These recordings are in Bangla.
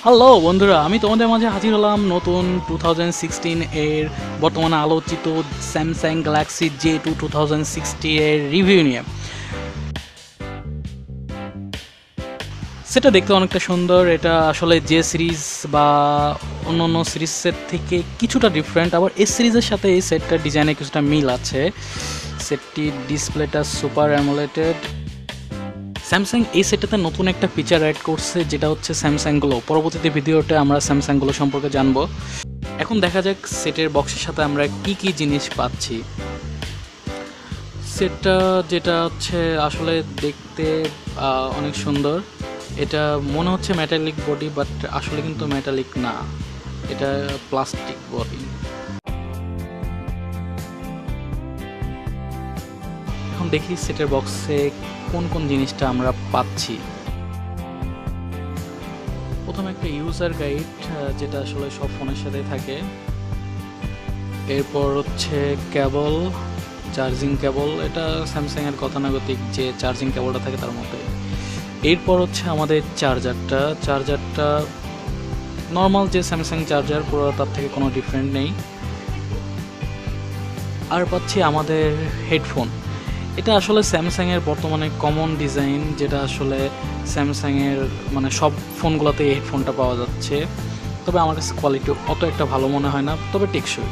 হ্যালো বন্ধুরা, আমি তোমাদের মাঝে হাজির হলাম নতুন 2016 এর বর্তমানে আলোচিত স্যামসাং গ্যালাক্সি J2 2060 এর রিভিউ নিয়ে। সেটা দেখতে অনেকটা সুন্দর। এটা আসলে জে সিরিজ বা অন্য সিরিজের থেকে কিছুটা ডিফারেন্ট, আবার এই সিরিজের সাথে এই সেটটার ডিজাইনে কিছুটা মিল আছে। সেটটির ডিসপ্লেটা সুপার অ্যামোলেটেড। স্যামসাং এই সেটটাতে নতুন একটা ফিচার অ্যাড করছে, যেটা হচ্ছে স্যামসাং গ্লো। পরবর্তীতে ভিডিওতে আমরা স্যামসাং গ্লো সম্পর্কে জানবো। এখন দেখা যাক সেটের বক্সের সাথে আমরা কি কি জিনিস পাচ্ছি। সেটটা যেটা হচ্ছে আসলে দেখতে অনেক সুন্দর। এটা মনে হচ্ছে মেটালিক বডি, বাট আসলে কিন্তু মেটালিক না, এটা প্লাস্টিক বডি। এখন দেখি সেটের বক্সে কোন কোন জিনিসটা আমরা পাচ্ছি। প্রথমে একটা ইউজার গাইড, যেটা আসলে সব ফোনের সাথে থাকে। এরপর হচ্ছে কেবল, চার্জিং কেবল। এটা স্যামসাংয়ের গতানুগতিক যে চার্জিং কেবলটা থাকে তার মধ্যে। এরপর হচ্ছে আমাদের চার্জারটা নর্মাল যে স্যামসাং চার্জার, পুরো তার থেকে কোনো ডিফারেন্ট নেই। আর পাচ্ছি আমাদের হেডফোন। এটা আসলে স্যামসাংয়ের বর্তমানে কমন ডিজাইন, যেটা আসলে স্যামসাংয়ের মানে সব ফোনগুলোতে এই হেডফোনটা পাওয়া যাচ্ছে। তবে আমার কাছে কোয়ালিটি অত একটা ভালো মনে হয় না, তবে টেকসই।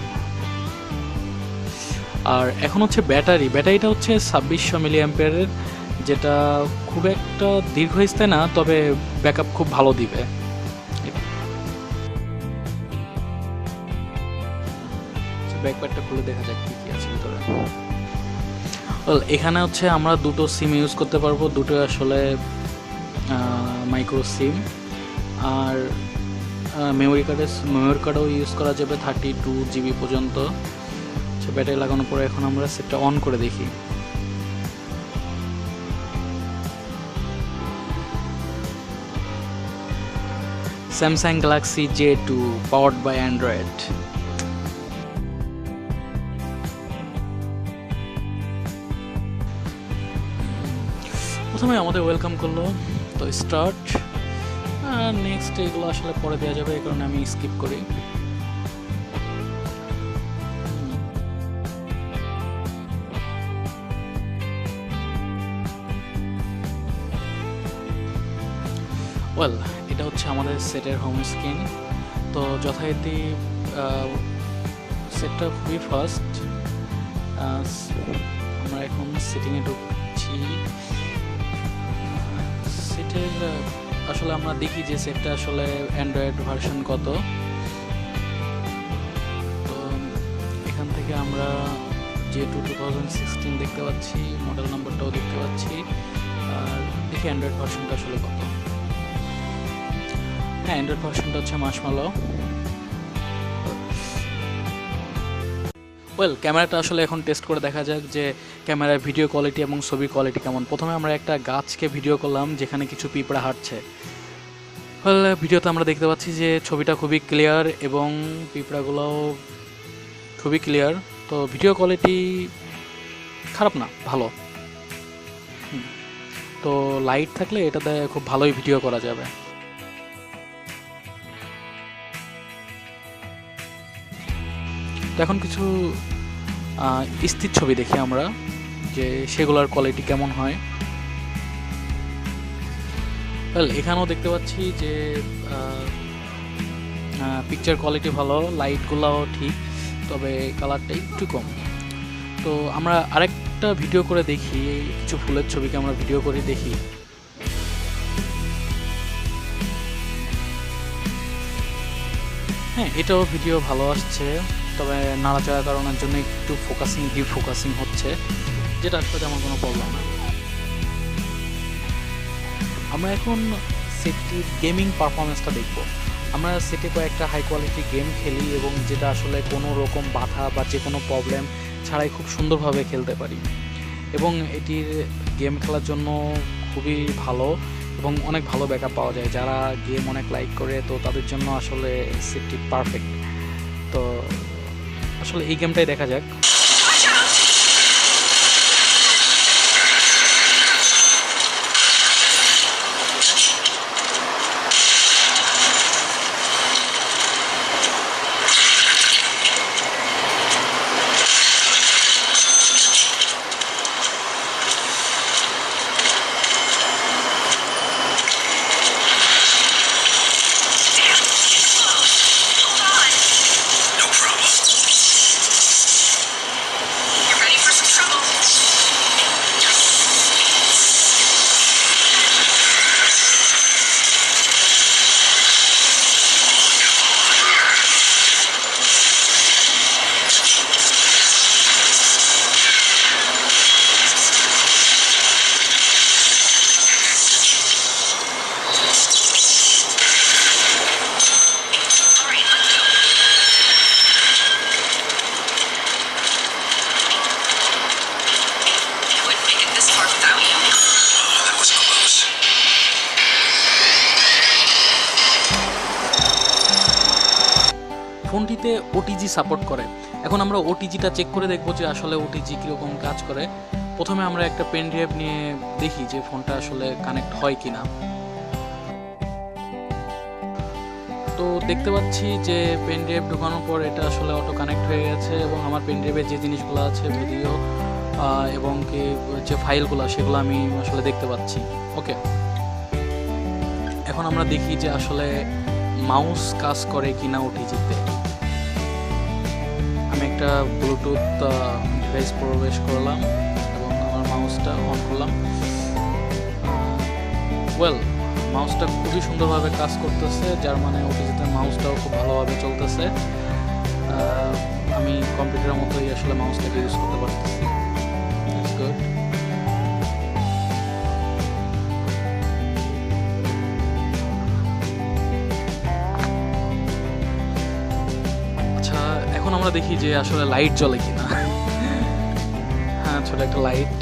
আর এখন হচ্ছে ব্যাটারিটা হচ্ছে 2600 মিলি অ্যাম্পিয়ারের, যেটা খুব একটা দীর্ঘস্থায়ী না, তবে ব্যাকআপ খুব ভালো দিবে। ব্যাকপ্যাকটা খুলে দেখা যাক কি কি আছে ভিতরে। এখানে হচ্ছে আমরা দুটো সিম ইউজ করতে পারবো, দুটো আসলে মাইক্রো সিম। আর মেমোরি কার্ডও ইউজ করা যাবে 32 GB পর্যন্ত। ব্যাটারি লাগানোর পরে এখন আমরা সেটটা অন করে দেখি। Samsung Galaxy J2 powered by Android. প্রথমে আমাদের ওয়েলকাম করলো, তো স্টার্ট। আর নেক্সট এগুলো আসলে পরে দেওয়া যাবে, এই কারণে আমি স্কিপ করি। এটা হচ্ছে আমাদের সেটের হোম স্ক্রিন। তো যথারীতি সেটটা খুবই ফাস্ট। আমরা এখন সেটিংয়ে ঢুকছি। সেটের আসলে আমরা দেখি যে সেটটা আসলে অ্যান্ড্রয়েড ভার্সন কত। তো এখান থেকে আমরা J2 2016 দেখতে পাচ্ছি, মডেল নাম্বারটাও দেখতে পাচ্ছি। আর দেখি অ্যান্ড্রয়েড ভার্সনটা আসলে কত। হ্যাঁ, অ্যান্ড্রয়েড ভার্সনটা হচ্ছে মার্শম্যালো। ক্যামেরাটা আসলে এখন টেস্ট করে দেখা যাক যে ক্যামেরার ভিডিও কোয়ালিটি এবং ছবির কোয়ালিটি কেমন। প্রথমে আমরা একটা গাছকে ভিডিও করলাম যেখানে কিছু পিঁপড়া হাঁটছে। ভিডিওতে আমরা দেখতে পাচ্ছি যে ছবিটা খুবই ক্লিয়ার এবং পিঁপড়াগুলোও খুবই ক্লিয়ার। তো ভিডিও কোয়ালিটি খারাপ না, ভালো। তো লাইট থাকলে এটাতে খুব ভালোই ভিডিও করা যাবে। তো এখন কিছু স্থির ছবি দেখি আমরা, যে সেগুলোর কোয়ালিটি কেমন হয়। এখানেও দেখতে পাচ্ছি যে পিকচার কোয়ালিটি ভালো, লাইটগুলোও ঠিক, তবে কালারটা একটু কম। তো আমরা আরেকটা ভিডিও করে দেখি, কিছু ফুলের ছবিকে আমরা ভিডিও করে দেখি। হ্যাঁ, এটাও ভিডিও ভালো আসছে, তবে নাড়াচাড়া কারণের জন্য একটু ডিফোকাসিং হচ্ছে, যেটা আসলে তেমন কোনো প্রবলেম না। আমরা এখন সেটটির গেমিং পারফরমেন্সটা দেখব। আমরা সেটে কয়েকটা হাই কোয়ালিটি গেম খেলি এবং যেটা আসলে কোনো রকম বাধা বা যে কোনো প্রবলেম ছাড়াই খুব সুন্দরভাবে খেলতে পারি। এবং এটির গেম খেলার জন্য খুবই ভালো এবং অনেক ভালো ব্যাকআপ পাওয়া যায়। যারা গেম অনেক লাইক করে, তো তাদের জন্য আসলে সেটটি পারফেক্ট। তো আসলে এই গেমটাই দেখা যাক। ফোনটিতে ওটিজি সাপোর্ট করে। এখন আমরা ওটিজিটা চেক করে দেখবো যে আসলে ওটিজি কীরকম কাজ করে। প্রথমে আমরা একটা পেন ড্রাইভ নিয়ে দেখি যে ফোনটা আসলে কানেক্ট হয় কি না। তো দেখতে পাচ্ছি যে পেন ড্রাইভ ঢোকানোর পর এটা আসলে অটো কানেক্ট হয়ে গেছে এবং আমার পেন ড্রাইভে যে জিনিসগুলো আছে ভিডিও এবং কি যে ফাইলগুলো সেগুলো আমি আসলে দেখতে পাচ্ছি। ওকে, এখন আমরা দেখি যে আসলে মাউস কাজ করে কিনা ওটিজিতে। আমি একটা ব্লুটুথ ডিভাইস প্রবেশ করলাম এবং আমার মাউসটা অন করলাম। ওয়েল, মাউসটা খুবই সুন্দরভাবে কাজ করতেছে, যার মানে ওটিজিতে মাউসটাও খুব ভালোভাবে চলতেছে। আমি কম্পিউটারের মতোই আসলে মাউসটাকে ইউজ করতে পারতেছি। That's good. আচ্ছা, এখন আমরা দেখি যে আসলে লাইট জ্বলে কিনা। হ্যাঁ, ছোট একটা লাইট।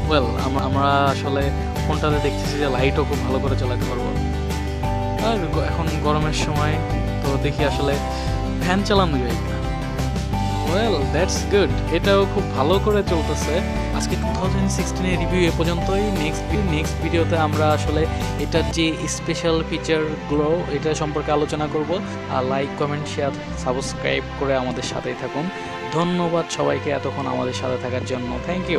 ওয়েল, আমরা আসলে ফোনটাতে দেখতেছি যে লাইটও খুব ভালো করে চালাতে পারবো। আর এখন গরমের সময়, তো দেখি আসলে ফ্যান চালানো যায় কিনা। ওয়েল, দ্যাটস গুড, এটাও খুব ভালো করে চলতেছে। আজকে 2016 রিভিউ এ পর্যন্তই। নেক্সট ভিডিওতে আমরা আসলে এটার যে স্পেশাল ফিচারগুলো এটা সম্পর্কে আলোচনা করব। আর লাইক, কমেন্ট, শেয়ার, সাবস্ক্রাইব করে আমাদের সাথেই থাকুন। ধন্যবাদ সবাইকে এতক্ষণ আমাদের সাথে থাকার জন্য। Thank you.